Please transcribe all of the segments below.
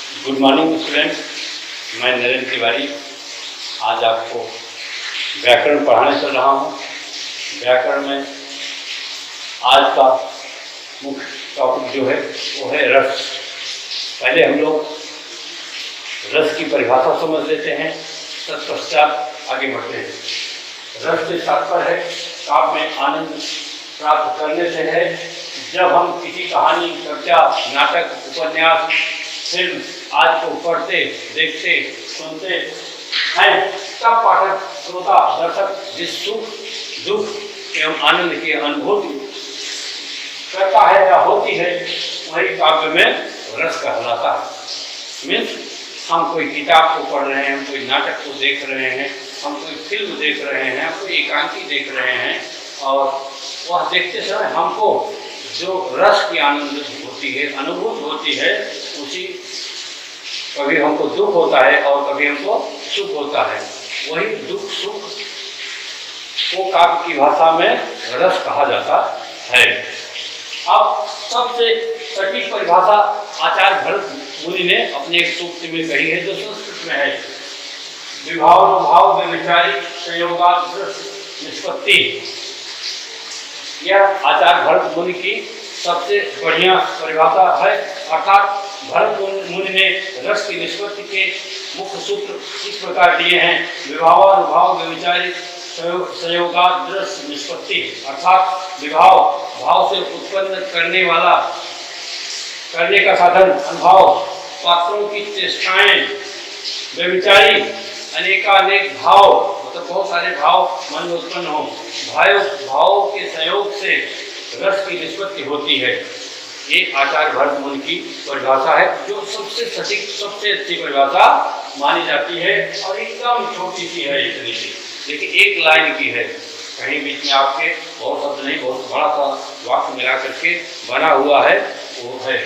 Good morning students, मैं नरेंद्र तिवारी आज आपको व्याकरण पढ़ाने चल रहा हूँ। व्याकरण में आज का मुख्य टॉपिक जो है वो है रस। पहले हम लोग रस की परिभाषा समझ लेते हैं, तत्पश्चात आगे बढ़ते हैं। रस से तात्पर्य है काव्य में आनंद प्राप्त करने से है। जब हम किसी कहानी, कविता, नाटक, उपन्यास, फिल्म आज को पढ़ते, देखते, सुनते हैं, तब पाठक, श्रोता, दर्शक जिस सुख, दुख एवं आनंद की अनुभूति करता है या होती है, वही काव्य में रस कहलाता है। मीन्स हम कोई किताब को पढ़ रहे हैं, कोई नाटक को देख रहे हैं, हम कोई फिल्म देख रहे हैं, कोई एकांकी देख रहे हैं, और वह देखते समय हमको जो रस की आनंद होती है, अनुभूत होती है, उसी कभी हमको दुख होता है और कभी हमको सुख होता है। वही दुख सुख को काव्य की भाषा में रस कहा जाता है। अब सबसे सटीक परिभाषा आचार्य भरत मुनि ने अपने एक सूक्ति में कही है, जो संस्कृत में है। विभाव व्यभिचारी संयोगादृश निष्पत्ति। यह आचार्य भरत मुनि की सबसे बढ़िया परिभाषा है। अर्थात भरत मुनि ने रस की निष्पत्ति के मुख्य सूत्र इस प्रकार दिए हैं। विभावानुभाव व्यभिचारी संयोगादृश निष्पत्ति। अर्थात विभाव भाव से उत्पन्न करने का साधन अनुभाव, पात्रों की चेष्टाएं, व्यभिचारी अनेकानेक भाव, मतलब बहुत सारे भाव मन में उत्पन्न हो, भावों के सहयोग से रस की निष्पत्ति होती है। ये आचार्य भरत मुनि की परिभाषा है, जो सबसे सटीक, सबसे अच्छी परिभाषा मानी जाती है, और एकदम छोटी सी है, इतनी सी, लेकिन एक लाइन की है। कहीं बीच में आपके बहुत शब्द नहीं, बहुत बड़ा सा वाक्य मिला करके बना हुआ है, वो है।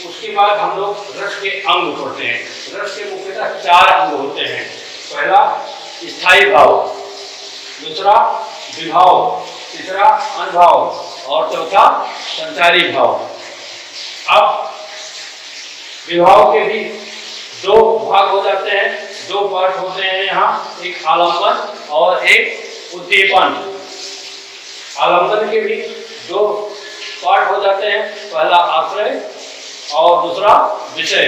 उसके बाद हम लोग रस के अंग पढ़ते हैं। रस के मुख्यतः 4 अंग होते हैं। पहला स्थायी भाव, दूसरा विभाव, तीसरा अनुभाव और चौथा संचारी भाव। अब विभाव के भी 2 भाग हो जाते हैं, 2 पार्ट होते हैं यहाँ, एक आलंबन और एक उद्दीपन। आलंबन के भी 2 पार्ट हो जाते हैं, पहला आश्रय और दूसरा विषय।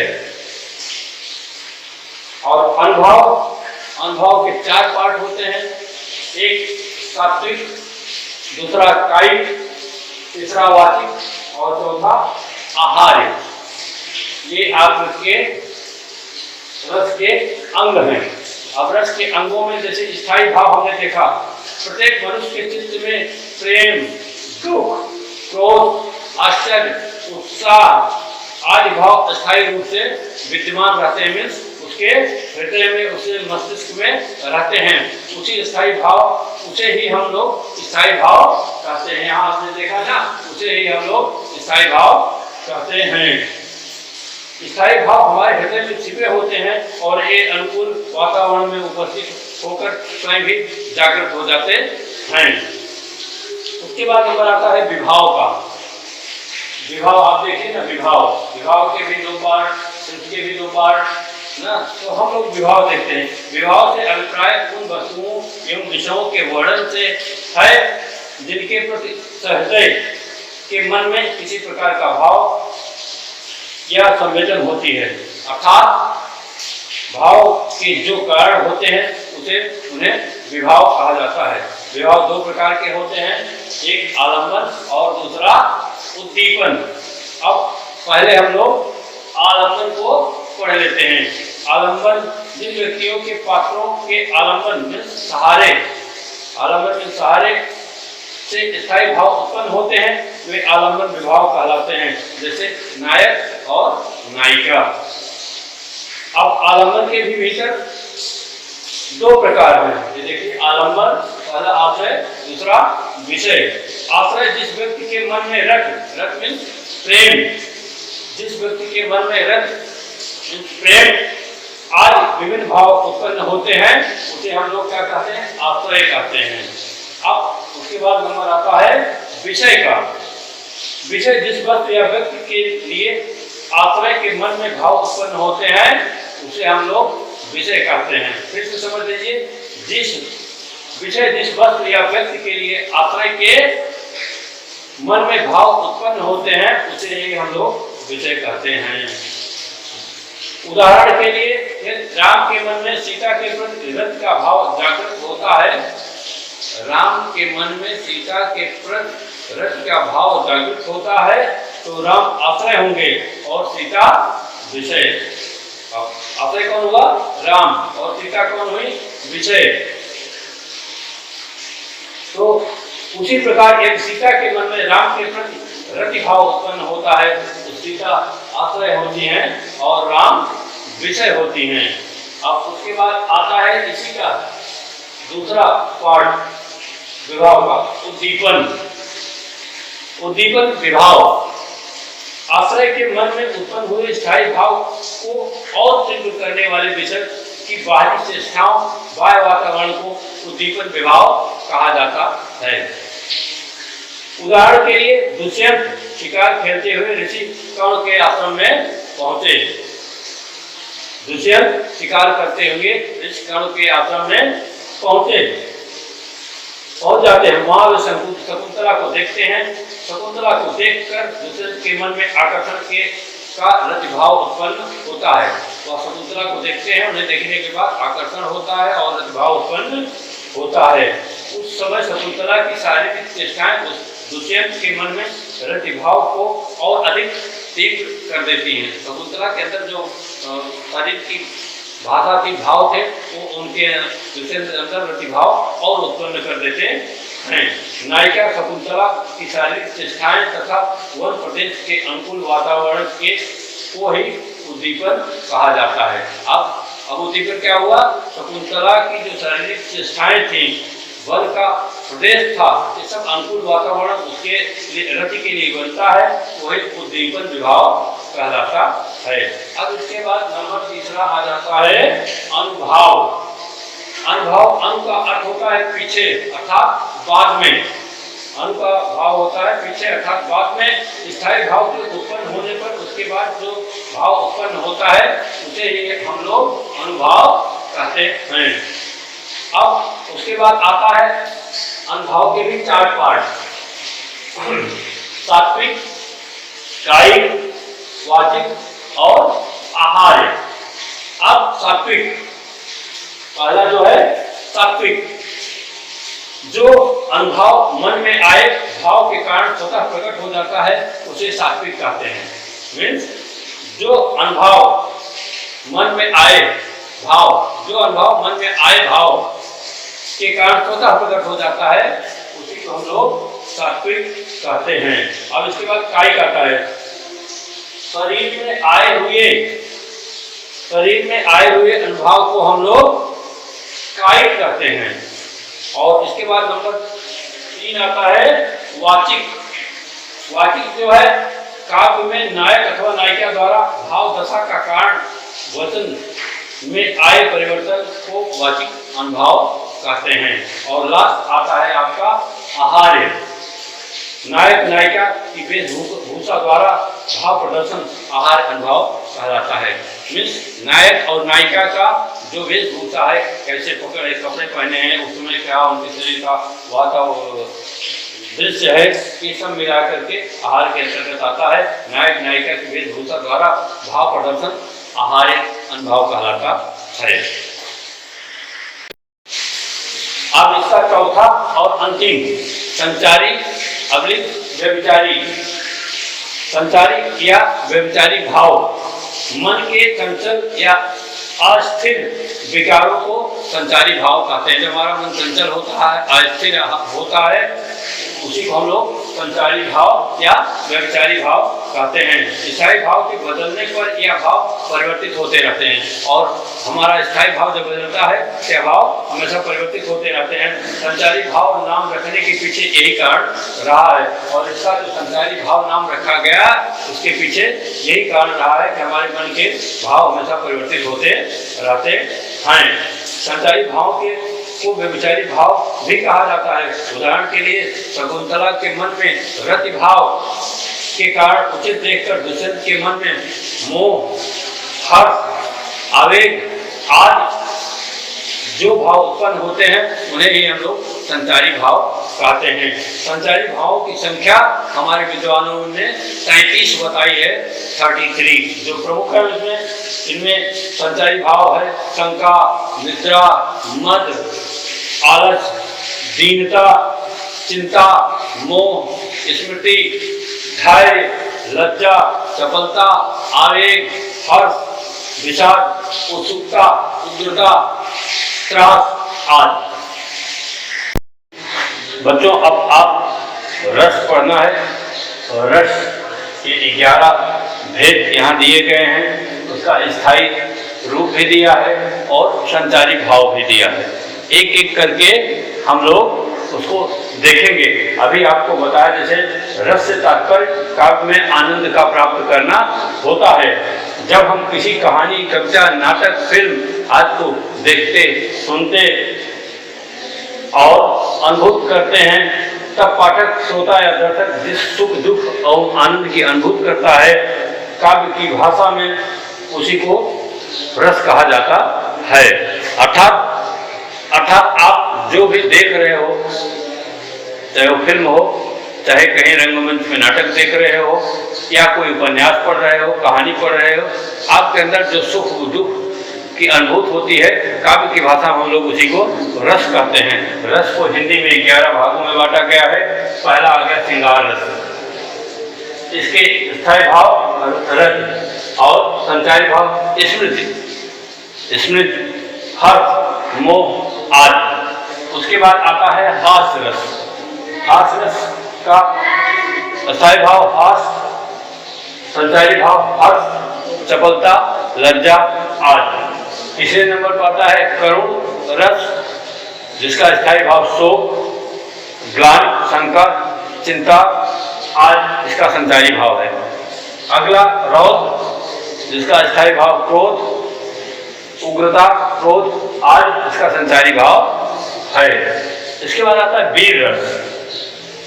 और अनुभव के 4 पार्ट होते हैं, एक सात्विक, दूसरा कायिक, तीसरा वाचिक और चौथा आहार्य। ये आपके रस के अंग हैं। अब रस के अंगों में जैसे स्थायी भाव हमने देखा, प्रत्येक मनुष्य के चित्त में प्रेम, दुख, क्रोध, आश्चर्य, उत्साह आदि भाव स्थायी रूप से विद्यमान रहते हैं। मीन्स उसके हृदय में, उसके मस्तिष्क में रहते हैं। उसी स्थायी भाव, उसे ही हम लोग स्थायी भाव कहते हैं। यहाँ आपने देखा ना, उसे ही हम लोग स्थायी भाव कहते हैं। स्थायी भाव हमारे हृदय में छिपे होते हैं, और ये अनुकूल वातावरण में उपस्थित होकर स्वयं भी जागृत हो जाते हैं। उसके बाद नंबर आता है विभाव का। विभाव आप देखिए ना, विभाव के भी 2 पार्ट, इसके भी 2 पार्ट ना। तो हम लोग विभाव देखते हैं। विभाव से अभिप्राय उन वस्तुओं एवं विषयों के वर्णन से है जिनके प्रति सहृदय के मन में किसी प्रकार का भाव या संवेदन होती है। अर्थात भाव के जो कारण होते हैं उन्हें विभाव कहा जाता है। विभाव 2 प्रकार के होते हैं, एक आलंबन और दूसरा उद्दीपन। अब पहले हम लोग आलंबन को पढ़ लेते हैं। आलंबन जिन व्यक्तियों के पात्रों के आलंबन में सहारे से स्थायी भाव उत्पन्न होते हैं, वे आलंबन विभाव कहलाते हैं। जैसे नायक और नायिका। अब आलंबन के भी भीतर 2 प्रकार हैं। ये देखिए, आलंबन, पहला आश्रय, दूसरा विषय। आश्रय जिस व्यक्ति के मन में रख मीन्स प्रेम, जिस व्यक्ति के मन में रख प्रेम आदि विभिन्न भाव उत्पन्न होते हैं, उसे हम लोग क्या कहते हैं? आश्रय कहते हैं। अब उसके बाद नंबर आता है विषय का। विषय जिस वस्तु या व्यक्ति के लिए आश्रय के मन में भाव उत्पन्न होते हैं उसे हम लोग विषय कहते हैं। फिर से समझ लीजिए, जिस विषय जिस वस्तु या व्यक्ति के लिए आश्रय के मन में भाव उत्पन्न होते हैं उसे ही हम लोग विषय कहते हैं। उदाहरण के लिए राम के मन में सीता के प्रति रति का भाव जागृत होता है, राम के मन में सीता के प्रति रति का भाव जागृत होता है तो राम आश्रय होंगे और सीता विषय। आश्रय कौन हुआ? राम, और सीता कौन हुई? विषय। तो उसी प्रकार एक सीता के मन में राम के प्रति रति भाव उत्पन्न होता है तो सीता आश्रय होती हैं और राम विषय होती हैं। अब उसके बाद आता है इसी का दूसरा पार्ट विभाव का, उद्दीपन। उद्दीपन विभाव आश्रय के मन में उत्पन्न हुए स्थायी भाव को और तीव्र करने वाले विषय की बाहरी चेष्टाओं, बाह्य वातावरण को उद्दीपन विभाव कहा जाता है। उदाहरण के लिए दुष्यंत शिकार खेलते हुए ऋषि कर्ण के आश्रम में पहुंचे। दुष्यंत शिकार करते हुए ऋषि कर्ण के आश्रम में पहुंच जाते हैं। वहां वे शकुंतला को देखते हैं। शकुंतला को देखकर दुष्यंत के मन में आकर्षण का रति भाव उत्पन्न होता है। वह शकुंतला को देखते हैं, उन्हें देखने के बाद आकर्षण होता है और रति भाव उत्पन्न होता है। उस समय शकुंतला की शारीरिक चेष्टाएं दुष्यंत के मन में रति भाव को और अधिक तीव्र कर देती हैं। शकुंतला के अंदर जो शरीर की भाषा थी, भाव थे, वो उनके दुष्यंत के अंदर रति भाव और उत्पन्न कर देते हैं। नायिका शकुंतला की शारीरिक चेष्टाएं तथा वन प्रदेश के अनुकूल वातावरण को ही उद्दीपन कहा जाता है। अब उद्दीपन क्या हुआ? शकुंतला की जो शारीरिक चेष्टाएं थी, वन का प्रदेश था, ये सब अनुकूल वातावरण उसके रति के लिए बनता है, वही उद्दीपन विभाव कहलाता है। अब इसके बाद नंबर तीसरा आ जाता है अनुभाव। अनुभाव, अनु का अर्थ होता है पीछे अर्थात बाद में। अनु का भाव होता है पीछे अर्थात बाद में। स्थायी भाव के उत्पन्न होने पर उसके बाद जो भाव उत्पन्न होता है उसे ही हम लोग अनुभाव कहते हैं। अब उसके बाद आता है अनुभाव के भी चार पार्ट, सात्विक, कायिक, वाचिक और आहार्य। अब सात्विक, पहला जो है सात्विक, जो अनुभाव मन में आए भाव के कारण स्वतः प्रकट हो जाता है उसे सात्विक कहते हैं। मीन्स जो अनुभव मन में आए भाव, जो अनुभव मन में आए भाव के कारण स्वतः प्रकट हो जाता है उसी को हम लोग सात्विक कहते हैं। अब इसके बाद कायिक आता है। शरीर में आए हुए अनुभव को हम लोग कायिक कहते हैं। और इसके बाद नंबर 3 आता है वाचिक। वाचिक जो है काव्य में नायक अथवा नायिका द्वारा भाव दशा का कारण वचन में आए परिवर्तन को वाचिक अनुभव कहते हैं। और लास्ट आता है आपका आहार्य। नायक नायिका की वेशभूषा द्वारा भाव प्रदर्शन आहार अनुभव कहलाता है। मीन्स नायक और नायिका का जो वेशभूषा है, कैसे कपड़े पहने हैं, उसमें क्या उनके शरीर का वातावरण दृश्य है, ये सब मिला करके आहार के अंतर्गत आता है। नायक नायिका की वेशभूषा द्वारा भाव प्रदर्शन आहार अनुभव कहलाता है। अब इसका चौथा और अंतिम संचारी अवलिक व्यभिचारी। संचारी या व्यभिचारी भाव मन के चंचल या अस्थिर विकारों को संचारी भाव कहते हैं। जब हमारा मन चंचल होता है, अस्थिर होता है, उसी को हम लोग संचारी भाव या व्यभिचारी भाव कहते हैं। स्थायी भाव के बदलने पर यह भाव परिवर्तित होते रहते हैं और हमारा स्थायी भाव जब बदलता है यह भाव हमेशा परिवर्तित होते रहते हैं। संचारी भाव नाम रखने के पीछे यही कारण रहा है और इसका जो संचारी भाव नाम रखा गया उसके पीछे यही कारण रहा है कि हमारे मन के भाव हमेशा परिवर्तित होते रहते हैं। संचारी भाव के को व्यभिचारी भाव भी कहा जाता है। उदाहरण के लिए शकुंतला के मन में रति भाव के कारण उचित देखकर दूसरे के मन में मोह, हर्ष, आवेग आदि जो भाव उत्पन्न होते हैं उन्हें ही हम लोग संचारी भाव कहते हैं। संचारी भावों की संख्या हमारे विद्वानों ने 33 बताई है, 33 जो प्रमुख है उसमें। इनमें संचारी भाव है शंका, निद्रा, मद, आलस, दीनता, चिंता, मोह, स्मृति, धैर्य, लज्जा, चपलता, आवेग, हर्ष, विषाद, उत्सुकता, उग्रता, त्रास आदि। बच्चों अब आप रस पढ़ना है और रस के 11 भेद यहाँ दिए गए हैं। उसका स्थायी रूप भी दिया है और संचारी भाव भी दिया है। एक एक करके हम लोग उसको देखेंगे। अभी आपको बताया जैसे रस से तात्पर्य काव्य में आनंद का प्राप्त करना होता है। जब हम किसी कहानी, कविता, नाटक, फिल्म आदि को देखते, सुनते और अनुभूत करते हैं तब पाठक, श्रोता या दर्शक जिस सुख, दुख और आनंद की अनुभूत करता है काव्य की भाषा में उसी को रस कहा जाता है। अर्थात आप जो भी देख रहे हो, चाहे वो फिल्म हो, चाहे कहीं रंगमंच में नाटक देख रहे हो या कोई उपन्यास पढ़ रहे हो, कहानी पढ़ रहे हो, आपके अंदर जो सुख दुख की अनुभूति होती है काव्य की भाषा में हम लोग उसी को रस कहते हैं। रस को हिंदी में 11 भागों में बांटा गया है। पहला आ गया श्रृंगार रस, इसके स्थायी भाव रस और संचारी भाव स्मृति, हर्ष, मोह आदि। उसके बाद आता है हास्य रस। हास्य रस का स्थायी भाव हास्य, संचारी भाव हर्ष, चपलता, लज्जा आदि। तीसरे नंबर पर आता है करुण रस, जिसका स्थायी भाव शोक, ग्लानि, शंका, चिंता आदि इसका संचारी भाव है। अगला रौद्र, जिसका स्थायी भाव क्रोध, उग्रता, क्रोध आदि इसका संचारी भाव है। इसके बाद आता है वीर रस,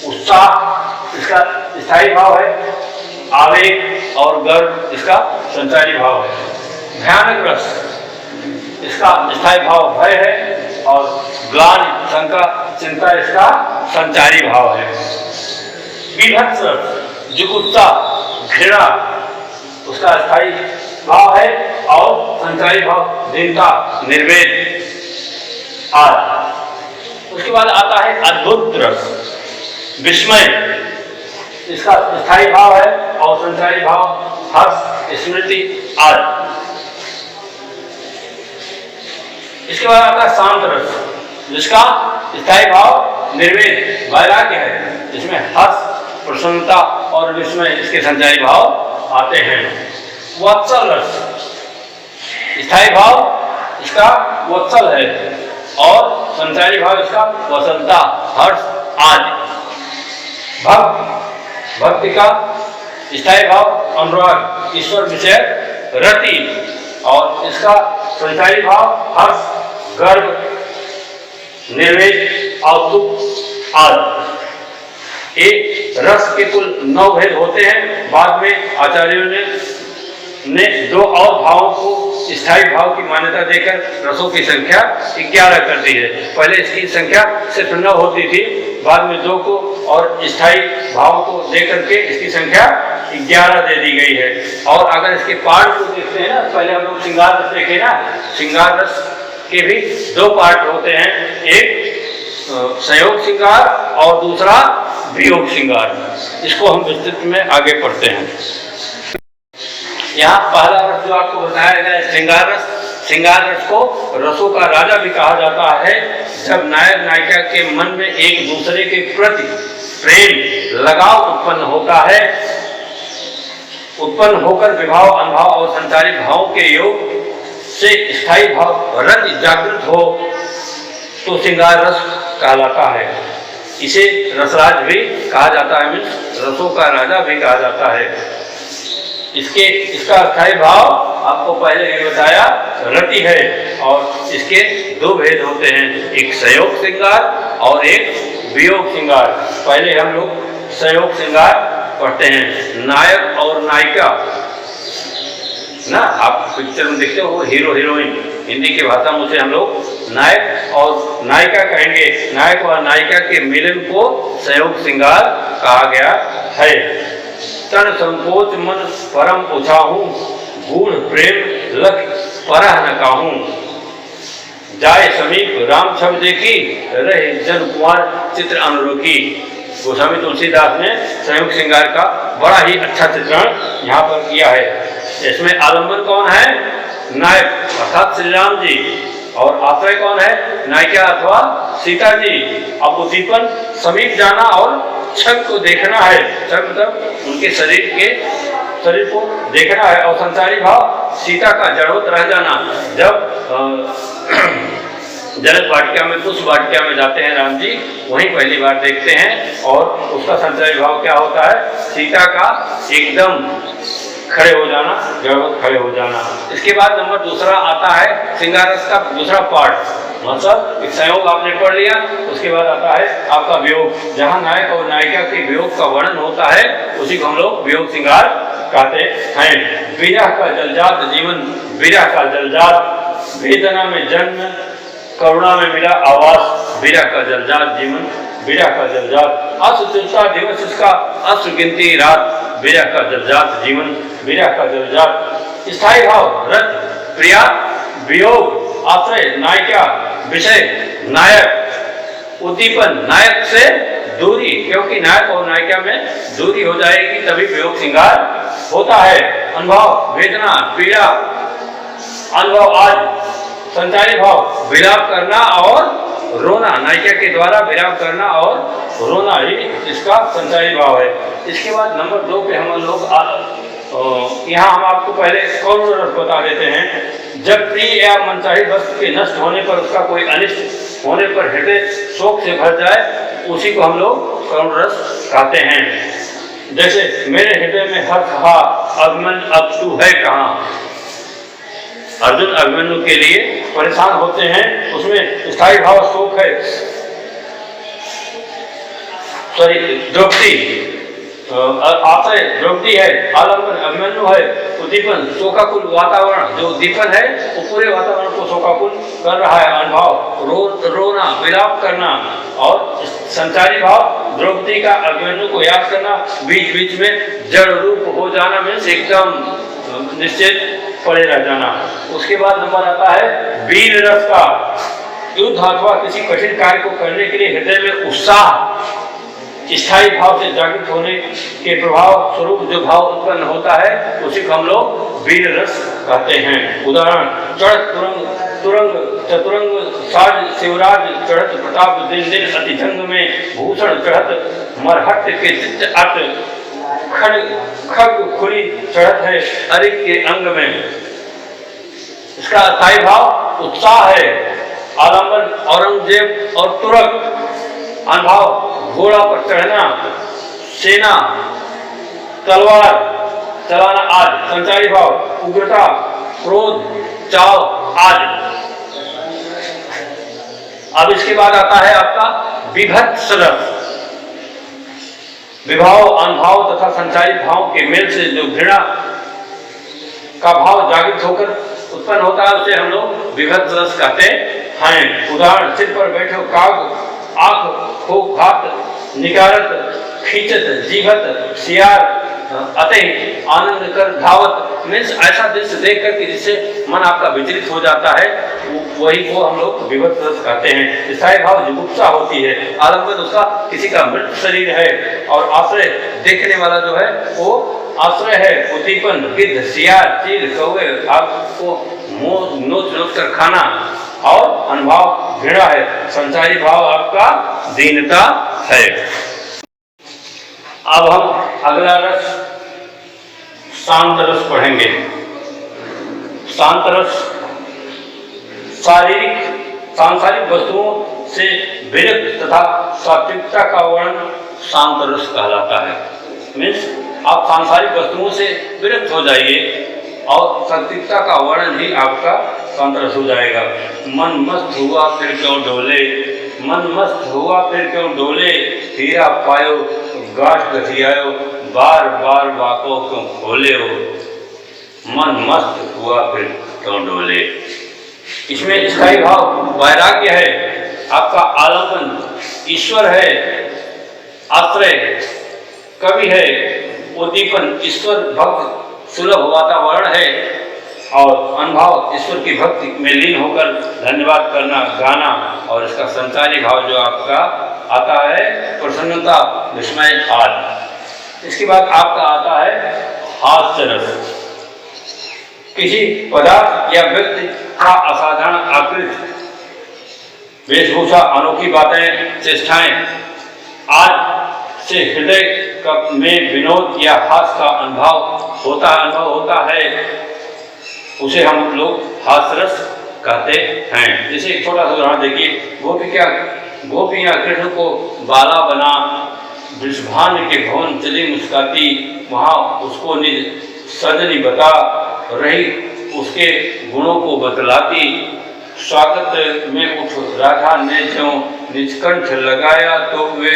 उत्साह इसका स्थायी भाव है, आवेग और गर्व इसका संचारी भाव है। भयानक रस, इसका स्थायी भाव भय है और ग्लानि, शंका, चिंता इसका संचारी भाव है। बीभत्स रस, जुगुप्सा, घृणा उसका स्थायी भाव है और संचारी भाव दीनता, निर्वेद आदि। उसके बाद आता है अद्भुत रस, विस्मय इसका स्थायी भाव है और संचारी भाव हर्ष, स्मृति आदि। इसके बाद आता है शांत रस, जिसका स्थायी भाव निर्वेद, वैराग्य है, जिसमें हर्ष, प्रसन्नता और विस्मय इसके संचारी भाव आते हैं। वत्सल रस, स्थायी भाव इसका वत्सल है और संचारी भाव इसका वसंता, हर्ष आदि। भक्ति का स्थायी भाव अनुराग, ईश्वर विषय रति और इसका संचारी भाव हर्ष, गर्व, निर्वेद और सुख आदि। एक रस के कुल 9 भेद होते हैं। बाद में आचार्यों ने 2 और भावों को स्थायी भाव की मान्यता देकर रसों की संख्या 11 कर दी है। पहले इसकी संख्या सिर्फ 9 होती थी, बाद में 2 को और स्थायी भाव को देकर के इसकी संख्या 11 दे दी गई है। और अगर इसके पार्ट को देखते हैं ना, पहले हम लोग श्रृंगार रस देखे ना, श्रृंगार रस के भी 2 पार्ट होते हैं, एक संयोग श्रृंगार और दूसरा वियोग श्रृंगार। इसको हम विस्तृत में आगे पढ़ते हैं। यहाँ पहला रस जो आपको बताया गया है श्रृंगार रस। श्रृंगार रस को रसों का राजा भी कहा जाता है। जब नायक नायिका के मन में एक दूसरे के प्रति प्रेम, लगाव उत्पन्न होता है, उत्पन्न होकर विभाव, अनुभाव और संचारी भाव के योग से स्थायी भाव रति जागृत हो तो श्रृंगार रस कहलाता है। इसे रसराज भी कहा जाता है, मीन्स रसों का राजा भी कहा जाता है। इसका स्थायी भाव आपको पहले ही बताया रति है और इसके 2 भेद होते हैं, एक संयोग श्रृंगार और एक वियोग श्रृंगार। पहले हम लोग संयोग श्रृंगार पढ़ते हैं। नायक और नायिका ना, आप पिक्चर में देखते हो हीरो हीरोइन, हिंदी की भाषा में उसे हम लोग नायक और नायिका कहेंगे। नायक और नायिका के मिलन को संयोग श्रृंगार कहा गया है। तन संकोच मन परम उछाहूं, गूढ़ प्रेम लख परह न काहूं। जाय समीप राम छब देखी, रहे जन कुंवर चित्र अनुरूखी। गोस्वामी तुलसीदास ने संयोग श्रृंगार का बड़ा ही अच्छा चित्रण यहाँ पर किया है। इसमें आलम्बन कौन है? नायक अर्थात श्री राम जी, और आश्रय कौन है? नायिका अथवा सीता जी। अब उद्दीपन समीप जाना और छब को देखना है। छब मतलब उनके शरीर को देखना है। और संसारी भाव सीता का जड़ोत रह जाना। जब जनक वाटिका में, पुष्प वाटिका में जाते हैं राम जी, वहीं पहली बार देखते हैं और उसका संसारी भाव क्या होता है? सीता का एकदम खड़े हो जाना, जड़ोत खड़े हो जाना। इसके बाद नंबर दूसरा आता है श्रृंगार रस का दूसरा पार्ट, मतलब एक संयोग आपने पढ़ लिया। उसके बाद आता है आपका वियोग, जहाँ नायक और नायिका के वियोग का वर्णन होता है, उसी को हम लोग वियोग श्रृंगार कहते हैं। विरह का जलजात जीवन, विरह का जलजात, वेदना में जन्म, करुणा में मिला आवास। विरह का जलजात जीवन, विरह का जलजात, असुचिता दिवस इसका अश्रु गिनती रात। विरह का जलजात जीवन, विरह का जलजात। स्थायी भाव रत, प्रिया, वियोग, आश्रय नायिका, विषय नायक, उद्दीपन नायक से दूरी, क्योंकि नायक और नायिका में दूरी हो जाएगी तभी वियोग श्रृंगार होता है। अनुभव वेदना, पीड़ा, अनुभव आज संचारी भाव विलाप करना और रोना, नायिका के द्वारा विलाप करना और रोना ही इसका संचारी भाव है। इसके बाद नंबर 2 पे हम लोग यहाँ हम आपको पहले करुण रस बता देते हैं। जब प्रिय या मनचाही वस्तु के नष्ट होने पर, उसका कोई अनिष्ट होने पर हृदय शोक से भर जाए, उसी को हम लोग करुण रस कहते हैं। जैसे मेरे हृदय में हर्ष हा, अभिमन्यु अब तू है कहाँ। अर्जुन अभिमन्यु के लिए परेशान होते हैं, उसमें स्थायी भाव शोक है। सॉरी, द्रौपदी आश्रय द्रौपदी है, आलम्बन अभिमन्यु है, उद्दीपन शोकाकुल वातावरण, जो उद्दीपन है वो पूरे वातावरण को शोकाकुल कर रहा है। अनुभव रोना, विलाप करना, और संचारी भाव द्रौपदी का अभिमन्यु को याद करना, बीच बीच में जड़ रूप हो जाना में एकदम निश्चित पड़े रह जाना। उसके बाद नंबर आता है वीर रस का। युद्ध अथवा किसी कठिन कार्य को करने के लिए हृदय में उत्साह, स्थायी भाव से जागृत होने के प्रभाव स्वरूप जो भाव उत्पन्न होता है, उसी को हम लोग वीर रस कहते हैं। उदाहरण, चढ़त तुरंग चतुरंग साज शिवराज, चढ़त प्रताप दिन दिन अति जंग में, भूषण चढ़त मरहट के चित्त अट, खग खुली चढ़त है अरिक के अंग में। इसका स्थायी भाव उत्साह है। आलम्बन औरंगजेब और तुरक, अनुभव घोड़ा पर चढ़ना, सेना, तलवार चलाना आदि। संचारी भाव उग्रता, क्रोध, चाव आदि। अब इसके बाद आता है आपका विभत्स रस। विभाव, अनुभव तथा संचारी भाव के मेल से जो घृणा का भाव जागृत होकर उत्पन्न होता है, उसे हम लोग विभत्स रस कहते हैं। उदाहरण, सिर पर बैठो काग, आंख को घात निकारत, खींचत जीवत सियार, अतः आनंद कर धावत। मीन्स ऐसा दृश्य देख कर जिससे मन आपका विचलित हो जाता है, वही को हम लोग विभत्स रस कहते हैं। स्थायी भाव जुगुप्सा होती है। आलम्बन उसका किसी का मृत शरीर है, और आश्रय देखने वाला जो है वो आश्रय है। उद्दीपन गिद्ध, सियार, चील, कौवे आपको नोच नोच कर खाना, और अनुभव घृणा है। संचारी भाव आपका दीनता है। अब हम अगला रस शांत रस पढ़ेंगे। शांत रस सांसारिक वस्तुओं से विरक्त तथा सात्विकता का वर्णन शांत रस कहलाता है। मीन्स आप सांसारिक वस्तुओं से विरक्त हो जाइए और सात्विकता का वर्णन ही आपका शांत रस हो जाएगा। मन मस्त हुआ फिर क्यों डोले, मन मस्त हुआ फिर क्यों डोले, हीरा पायो गाठ गठियायो, बार बार बाकों क्यों खोले हो, मन मस्त हुआ फिर क्यों डोले। इसमें स्थायी भाव वैराग्य है, आपका आलम्बन ईश्वर है, आश्रय कवि है, उद्दीपन ईश्वर भक्त सुलभ वातावरण है, और अनुभव ईश्वर की भक्ति में लीन होकर धन्यवाद करना, गाना, और इसका संचारी भाव जो आपका आता है प्रसन्नता, विस्मय आदि। इसके बाद आपका आता है हास्य रस। किसी पदार्थ या व्यक्ति का असाधारण आकृति, वेशभूषा, अनोखी बातें, चेष्टाएं आज से हृदय में विनोद या हास्य का अनुभव होता है, उसे हम लोग हास्यरस कहते हैं। जैसे एक छोटा सा उदाहरण देखिए, गोपियां कृष्ण को बाला बना वृषभान के भवन चली मुस्काती, वहां उसको निज सजनी बता रही, उसके गुणों को बतलाती, स्वागत में उठ राधा ने जो निष्कंठ लगाया तो वे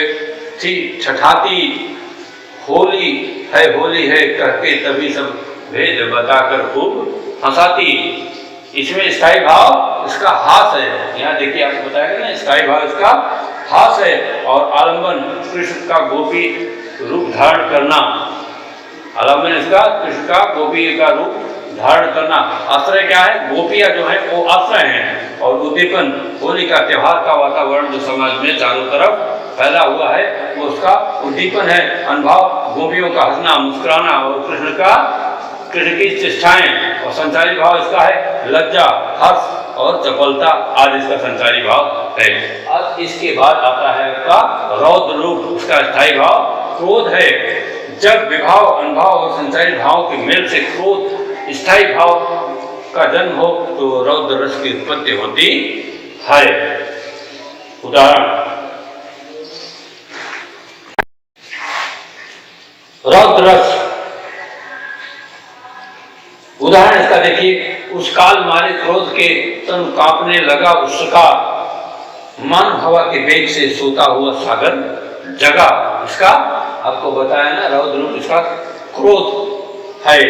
थी छठाती, होली है कहके तभी सब भेद बताकर खूब हंसाती। इसमें स्थायी भाव इसका हास है, यहाँ देखिए आपको बताया गया ना, स्थायी भाव इसका हास है, और आलम्बन कृष्ण का गोपी रूप धारण करना, आलम्बन इसका कृष्ण का गोपी का रूप धारण करना। आश्रय क्या है, गोपियां जो है वो आश्रय हैं, और उद्दीपन होली का त्योहार का वातावरण जो समाज में चारों तरफ फैला हुआ है वो उसका उद्दीपन है। अनुभव गोपियों का हंसना मुस्कुराना, और कृष्ण की चेष्टाएं, और संचारी भाव इसका है लज्जा, हर्ष और चपलता आदि इसका संचारी भाव है। अब इसके बाद आता है आपका रौद्र रूप, उसका स्थायी भाव क्रोध है। जब विभाव, अनुभव और संचारी भाव के मेल से क्रोध स्थायी भाव का जन्म हो तो रौद्र रस की उत्पत्ति होती है। उदाहरण, रौद्र रस, उदाहरण इसका देखिए, उस काल मारे क्रोध के तन कांपने लगा उसका, मन हवा के वेग से सोता हुआ सागर जगा। इसका आपको बताया ना, रौद्र रूप इसका क्रोध है,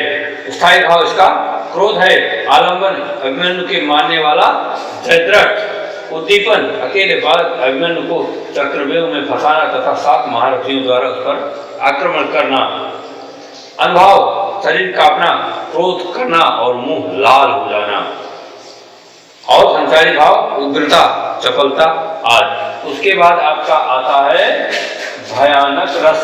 स्थायी भाव इसका क्रोध है। आलम्बन अभिमन्यु के मारने वाला जयद्रथ, उद्दीपन अकेले बालक अभिमन्यु को चक्रव्यूह में फंसाना तथा 7 महारथियों द्वारा उस पर आक्रमण करना। अनुभव शरीर कांपना, क्रोध करना और मुंह लाल हो जाना, और संचारी भाव उग्रता, चपलता आदि। उसके बाद आपका आता है भयानक रस।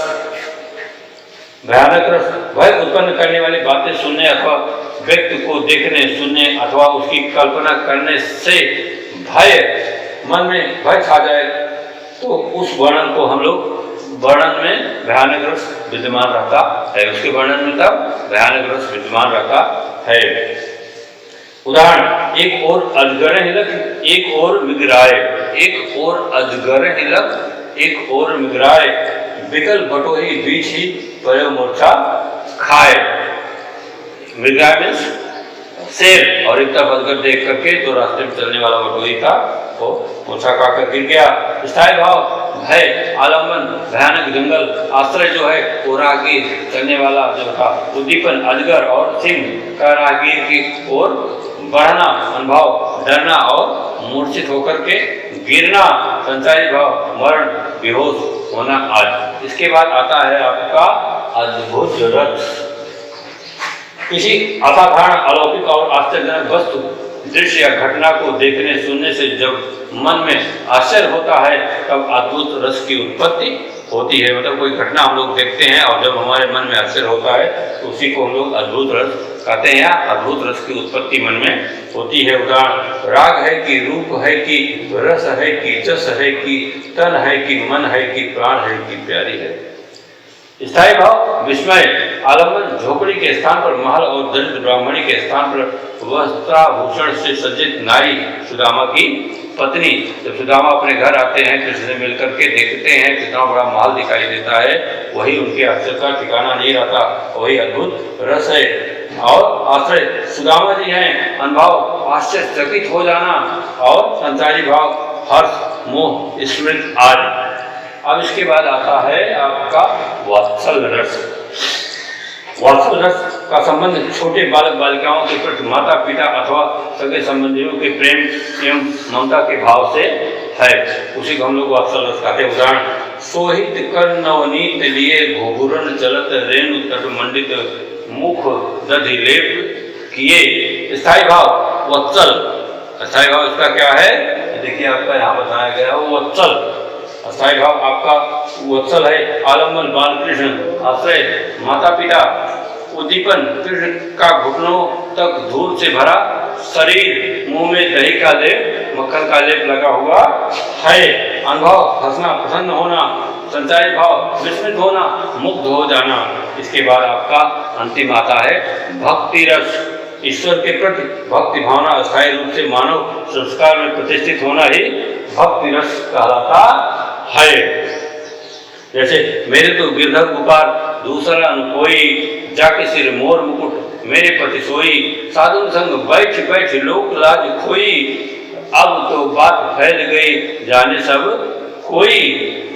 भयानक रस भय उत्पन्न करने वाली बातें सुनने अथवा व्यक्ति को देखने, सुनने अथवा उसकी कल्पना करने से भय, मन में भय छा जाए तो उस वर्णन को हम लोग, वर्णन में भयानक रस विद्यमान रहता है, उसके वर्णन में तब भयानक रस विद्यमान रहता है। उदाहरण, एक और अजगर हिलक, एक और मिगराए, एक और अजगर हिलक, एक और मिगराए, बिकल बटोही बीच ही पयो मूर्छा खाए। मिगराए मीन्स शेर, और एक तरफ अजगर देख करके जो रास्ते में चलने वाला बटोही था वो मूर्छा खाकर गिर गया। स्थायी भाव भय, आलम्बन भयानक जंगल, आश्रय जो है वो राहगीर चलने वाला जो था, उद्दीपन अजगर और सिंह का राहगीर की ओर बढ़ना, अनुभव डरना और मूर्छित होकर के गिरना, संचारी भाव मरण, बेहोश होना आदि। इसके बाद आता है आपका अद्भुत रस। किसी असाधारण, अलौकिक और आश्चर्यजनक वस्तु, दृश्य या घटना को देखने सुनने से जब मन में आश्चर्य होता है तब अद्भुत रस की उत्पत्ति होती है। मतलब कोई घटना हम लोग देखते हैं और जब हमारे मन में आश्चर्य होता है तो उसी को हम लोग अद्भुत रस कहते हैं, या अद्भुत रस की उत्पत्ति मन में होती है। उदाहरण, राग है कि रूप है कि रस है कि जस है कि तन है कि मन है कि प्राण है कि प्यारी है। स्थायी भाव विस्मय, आलम्बन झोपड़ी के स्थान पर महल और दरिद्र ब्राह्मणी के स्थान पर वस्त्राभूषण से सज्जित नारी, सुदामा की पत्नी। जब सुदामा अपने घर आते हैं कृष्ण से मिलकर के देखते हैं कितना बड़ा महल दिखाई देता है, वही उनके आश्चर्य का ठिकाना नहीं रहता, वही अद्भुत रस है। और आश्रय सुदामा जी हैं, अनुभव आश्चर्यचकित हो जाना, और संचारी भाव हर्ष, मोह, स्मृति आदि। अब इसके बाद आता है आपका वात्सल रस। वात्सल रस का संबंध छोटे बालक बालिकाओं के प्रति माता पिता अथवा सगे संबंधियों के प्रेम एवं ममता के भाव से है, उसी को हम लोग वात्सल रस कहते हैं। उदाहरण, सोहित कर नवनीत लिए घोघुरन चलत रेणु तट मंडित मुख दधि लेप किए। स्थायी भाव वत्सल, स्थायी भाव इसका क्या है, देखिए आपका यहाँ बताया गया है वत्सल। स्थायी भाव आपका वत्सल है। आलम्बन बालकृष्ण, आश्रय माता पिता, उद्दीपन कृष्ण का घुटनों तक धूल से भरा शरीर, मुंह में दही का लेप मक्खन का लेप लगा हुआ है। अनुभव हंसना, प्रसन्न होना। संचारी भाव विस्मित होना, मुग्ध हो जाना। इसके बाद आपका अंतिम आता है भक्ति रस। ईश्वर के प्रति भक्ति भावना अस्थायी रूप से मानव संस्कार में प्रतिष्ठित होना ही भक्ति रस कहलाता है। जैसे मेरे तो गिरधर गोपाल दूसरा न कोई, जाके सिर मोर मुकुट मेरे पति सोई, साधु संग बैठ बैठ लोक लाज खोई, अब तो बात फैल गई जाने सब कोई।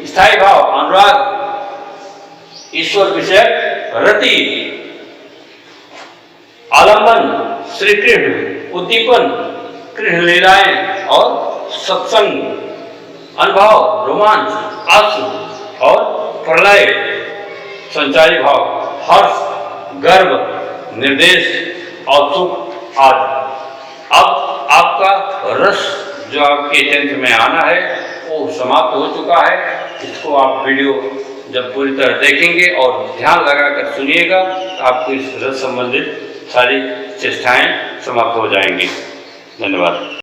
स्थायी भाव अनुराग, ईश्वर विषय रति। आलम्बन श्री कृष्ण, उद्दीपन कृष्ण लीलाएं और सत्संग। अनुभव रोमांच, आंसू और प्रलय। संचारी भाव हर्ष, गर्व, निर्देश और सुख आदि। अब आपका रस जो आपके तंत्र में आना है वो समाप्त हो चुका है। इसको आप वीडियो जब पूरी तरह देखेंगे और ध्यान लगाकर सुनिएगा तो आपको इस रस संबंधित सारी चेष्टाएं समाप्त हो जाएंगी। धन्यवाद।